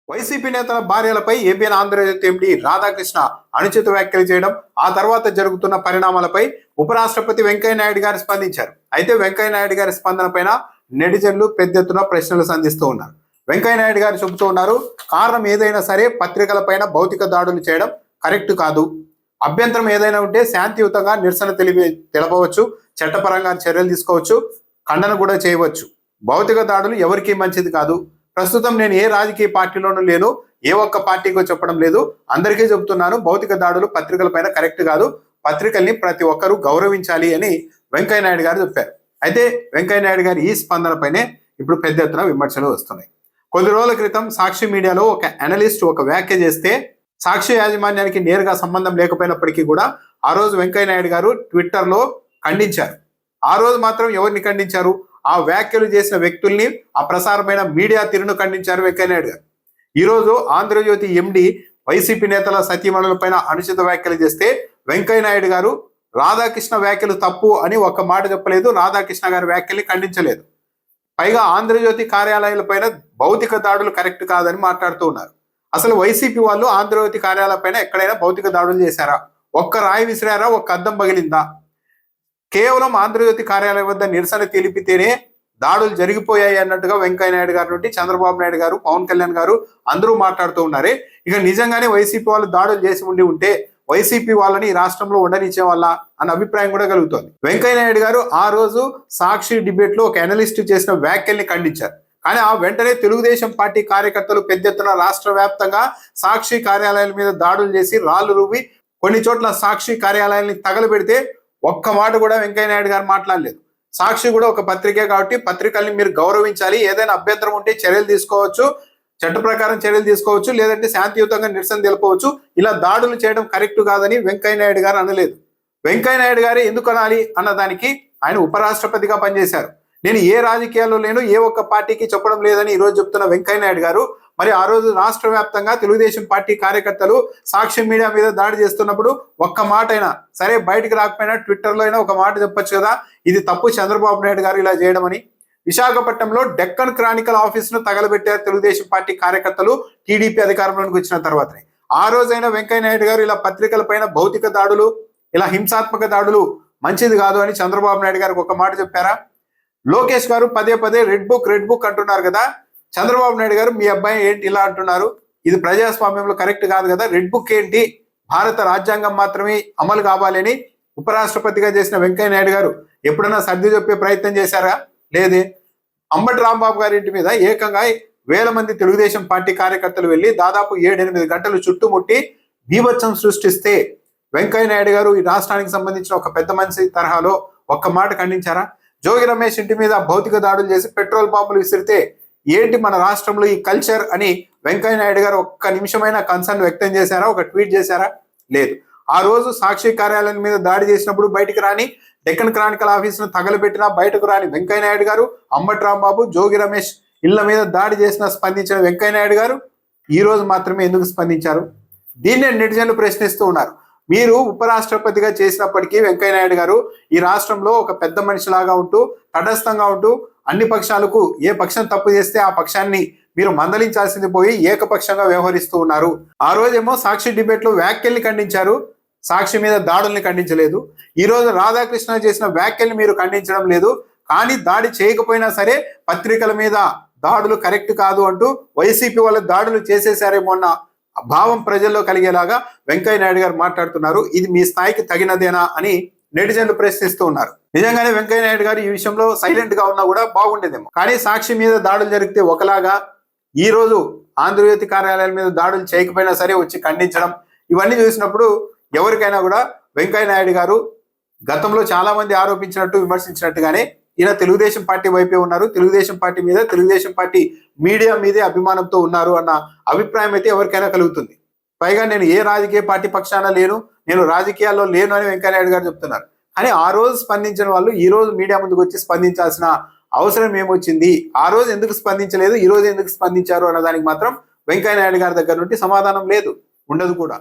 YCP నేతల భార్యలపై ABN Andhra Jyothi MD Radhakrishna అనుచిత వ్యాఖ్యలు చేయడం, ఆ తర్వాత జరుగుతున్న పరిణామాలపై ఉపరాష్ట్రపతి వెంకయ్యనాయుడు గారు స్పందించారు. అయితే వెంకయ్యనాయుడు గారి స్పందన పైన నెటిజన్లు పెద్ద ఎత్తున ప్రశ్నలు సంధిస్తూ ఉన్నారు. వెంకయ్యనాయుడు గారు చెబుతూ ఉన్నారు, కారణం ఏదైనా సరే పత్రికలపైన భౌతిక దాడులు చేయడం కరెక్ట్ కాదు. అభ్యంతరం ఏదైనా ఉంటే శాంతియుతంగా నిరసన తెలపవచ్చు, చట్టపరంగా చర్యలు తీసుకోవచ్చు, ఖండన కూడా చేయవచ్చు. భౌతిక దాడులు ఎవరికీ మంచిది కాదు. ప్రస్తుతం నేను ఏ రాజకీయ పార్టీలోనూ లేను, ఏ ఒక్క పార్టీకో చెప్పడం లేదు, అందరికీ చెబుతున్నాను. భౌతిక దాడులు పత్రికల పైన కరెక్ట్ కాదు. పత్రికల్ని ప్రతి ఒక్కరూ గౌరవించాలి అని వెంకయ్యనాయుడు గారు చెప్పారు. అయితే వెంకయ్యనాయుడు గారి ఈ స్పందనపైనే ఇప్పుడు పెద్ద ఎత్తున విమర్శలు వస్తున్నాయి. కొద్ది రోజుల క్రితం సాక్షి మీడియాలో ఒక అనలిస్ట్ ఒక వ్యాఖ్య చేస్తే సాక్షి యాజమాన్యానికి నేరుగా సంబంధం లేకపోయినప్పటికీ కూడా ఆ రోజు వెంకయ్యనాయుడు గారు ట్విట్టర్లో ఖండించారు. ఆ రోజు మాత్రం ఎవరిని ఖండించారు? ఆ వ్యాఖ్యలు చేసిన వ్యక్తుల్ని, ఆ ప్రసారమైన మీడియా తీరును ఖండించారు వెంకయ్యనాయుడు గారు. ఈరోజు ఆంధ్రజ్యోతి ఎండి వైసీపీ నేతల సతీమణుల పైన అనుచిత వ్యాఖ్యలు చేస్తే వెంకయ్యనాయుడు గారు రాధాకృష్ణ వ్యాఖ్యలు తప్పు అని ఒక్క మాట చెప్పలేదు, రాధాకృష్ణ గారి వ్యాఖ్యల్ని ఖండించలేదు. పైగా ఆంధ్రజ్యోతి కార్యాలయాల పైన భౌతిక దాడులు కరెక్ట్ కాదని మాట్లాడుతూ ఉన్నారు. అసలు వైసీపీ వాళ్ళు ఆంధ్రజ్యోతి కార్యాలయాల పైన ఎక్కడైనా భౌతిక దాడులు చేశారా? ఒక్క రాయి విసిరారా? ఒక్క అద్దం పగిలిందా? కేవలం ఆంధ్రజ్యోతి కార్యాలయం వద్ద నిరసన తెలిపితేనే దాడులు జరిగిపోయాయి అన్నట్టుగా వెంకయ్యనాయుడు గారి నుండి చంద్రబాబు నాయుడు గారు, పవన్ కళ్యాణ్ గారు అందరూ మాట్లాడుతూ ఉన్నారే. ఇక నిజంగానే వైసీపీ వాళ్ళు దాడులు చేసి ఉంటే వైసీపీ వాళ్ళని ఈ రాష్ట్రంలో ఉండనిచ్చే వాళ్ళ అన్న అభిప్రాయం కూడా కలుగుతోంది. వెంకయ్యనాయుడు గారు ఆ రోజు సాక్షి డిబేట్ లో ఒక అనలిస్ట్ చేసిన వ్యాఖ్యల్ని ఖండించారు. కానీ ఆ వెంటనే తెలుగుదేశం పార్టీ కార్యకర్తలు పెద్ద ఎత్తున రాష్ట్ర వ్యాప్తంగా సాక్షి కార్యాలయాల మీద దాడులు చేసి రాళ్లు రువ్వి కొన్ని చోట్ల సాక్షి కార్యాలయాల్ని తగలబెడితే ఒక్క మాట కూడా వెంకయ్యనాయుడు గారు మాట్లాడలేదు. సాక్షి కూడా ఒక పత్రికే కాబట్టి పత్రికల్ని మీరు గౌరవించాలి, ఏదైనా అభ్యంతరం ఉంటే చర్యలు తీసుకోవచ్చు, చట్ట ప్రకారం చర్యలు తీసుకోవచ్చు, లేదంటే శాంతియుతంగా నిరసన తెలపవచ్చు. ఇలా దాడులు చేయడం కరెక్ట్ కాదని వెంకయ్యనాయుడు గారు అనలేదు. వెంకయ్యనాయుడు గారు ఎందుకు అనాలి అన్నదానికి ఆయన ఉపరాష్ట్రపతిగా పనిచేశారు. నేను ఏ రాజకీయాల్లో లేను, ఏ ఒక్క పార్టీకి చెప్పడం లేదని ఈరోజు చెప్తున్న వెంకయ్యనాయుడు గారు మరి ఆ రోజు రాష్ట్ర వ్యాప్తంగా తెలుగుదేశం పార్టీ కార్యకర్తలు సాక్షి మీడియా మీద దాడి చేస్తున్నప్పుడు ఒక్క మాట అయినా సరే బయటకు రాకపోయినా ట్విట్టర్లో అయినా ఒక మాట చెప్పొచ్చు కదా, ఇది తప్పు చంద్రబాబు నాయుడు గారు ఇలా చేయడం అని. విశాఖపట్నంలో డెక్కన్ క్రానికల్ ఆఫీస్ ను తగలబెట్టారు తెలుగుదేశం పార్టీ కార్యకర్తలు టీడీపీ అధికారంలోకి వచ్చిన తర్వాతనే. ఆ రోజైనా వెంకయ్యనాయుడు గారు ఇలా పత్రికల పైన భౌతిక దాడులు, ఇలా హింసాత్మక దాడులు మంచిది కాదు అని చంద్రబాబు నాయుడు గారికి ఒక మాట చెప్పారా? లోకేష్ గారు పదే పదే రెడ్ బుక్ అంటున్నారు కదా, చంద్రబాబు నాయుడు గారు మీ అబ్బాయి ఏంటి ఇలా అంటున్నారు, ఇది ప్రజాస్వామ్యంలో కరెక్ట్ కాదు కదా, రెడ్ బుక్ ఏంటి, భారత రాజ్యాంగం మాత్రమే అమలు కావాలని ఉపరాష్ట్రపతిగా చేసిన వెంకయ్యనాయుడు గారు ఎప్పుడైనా సర్ది చెప్పే ప్రయత్నం చేశారా? లేదే. అంబటి రాంబాబు గారి ఇంటి మీద ఏకంగా వేల మంది తెలుగుదేశం పార్టీ కార్యకర్తలు వెళ్ళి దాదాపు 7-8 గంటలు చుట్టుముట్టి బీభత్సం సృష్టిస్తే వెంకయ్యనాయుడు గారు ఈ రాష్ట్రానికి సంబంధించిన ఒక పెద్ద మనిషి తరహాలో ఒక్క మాట ఖండించారా? జోగి రమేష్ ఇంటి మీద భౌతిక దాడులు చేసి పెట్రోల్ బాంబులు విసిరితే ఏంటి మన రాష్ట్రంలో ఈ కల్చర్ అని వెంకయ్యనాయుడు గారు ఒక్క నిమిషమైనా కన్సర్న్ వ్యక్తం చేశారా? ఒక ట్వీట్ చేశారా? లేదు. ఆ రోజు సాక్షి కార్యాలయం మీద దాడి చేసినప్పుడు బయటకు రాని, డెక్కన్ క్రానికల్ ఆఫీస్ ను తగలబెట్టినా బయటకు రాని వెంకయ్యనాయుడు గారు, అంబటి రాంబాబు, జోగి రమేష్ ఇళ్ల మీద దాడి చేసిన స్పందించిన వెంకయ్యనాయుడు గారు ఈ రోజు మాత్రమే ఎందుకు స్పందించారు? దీన్నే నెటిజన్లు ప్రశ్నిస్తూ ఉన్నారు. మీరు ఉపరాష్ట్రపతిగా చేసినప్పటికీ వెంకయ్యనాయుడు గారు ఈ రాష్ట్రంలో ఒక పెద్ద మనిషిలాగా ఉంటూ, తటస్థంగా ఉంటూ అన్ని పక్షాలకు ఏ పక్షం తప్పు చేస్తే ఆ పక్షాన్ని మీరు మందలించాల్సింది పోయి ఏకపక్షంగా వ్యవహరిస్తూ ఉన్నారు. ఆ రోజేమో సాక్షి డిబేట్ లో వ్యాఖ్యల్ని ఖండించారు, సాక్షి మీద దాడుల్ని ఖండించలేదు. ఈ రోజు రాధాకృష్ణ చేసిన వ్యాఖ్యల్ని మీరు ఖండించడం లేదు. కానీ దాడి చేయకపోయినా సరే పత్రికల మీద దాడులు కరెక్ట్ కాదు అంటూ వైసీపీ వాళ్ళ దాడులు చేసేసారేమో అన్న భావం ప్రజల్లో కలిగేలాగా వెంకయ్యనాయుడు గారు మాట్లాడుతున్నారు. ఇది మీ స్థాయికి తగినదేనా అని నెటిజన్లు ప్రశ్నిస్తూ ఉన్నారు. నిజంగానే వెంకయ్యనాయుడు గారు ఈ విషయంలో సైలెంట్ గా ఉన్నా కూడా బాగుండేదేమో. కానీ సాక్షి మీద దాడులు జరిగితే ఒకలాగా, ఈ రోజు ఆంధ్రజ్యోతి కార్యాలయాల మీద దాడులు చేయకపోయినా సరే వచ్చి ఖండించడం, ఇవన్నీ చూసినప్పుడు ఎవరికైనా కూడా వెంకయ్యనాయుడు గారు గతంలో చాలా మంది ఆరోపించినట్టు, విమర్శించినట్టుగానే ఈయన తెలుగుదేశం పార్టీ వైపే ఉన్నారు, తెలుగుదేశం పార్టీ మీద, తెలుగుదేశం పార్టీ మీడియా మీదే అభిమానంతో ఉన్నారు అన్న అభిప్రాయం అయితే ఎవరికైనా కలుగుతుంది. పైగా నేను ఏ రాజకీయ పార్టీ పక్షాన లేను, నేను రాజకీయాల్లో లేను అని వెంకయ్యనాయుడు గారు చెప్తున్నారు. కానీ ఆ రోజు స్పందించిన వాళ్ళు ఈ రోజు మీడియా ముందుకు వచ్చి స్పందించాల్సిన అవసరం ఏమొచ్చింది? ఆ రోజు ఎందుకు స్పందించలేదు, ఈ రోజు ఎందుకు స్పందించారు అన్న దానికి మాత్రం వెంకయ్యనాయుడు గారి దగ్గర నుండి సమాధానం లేదు, ఉండదు కూడా.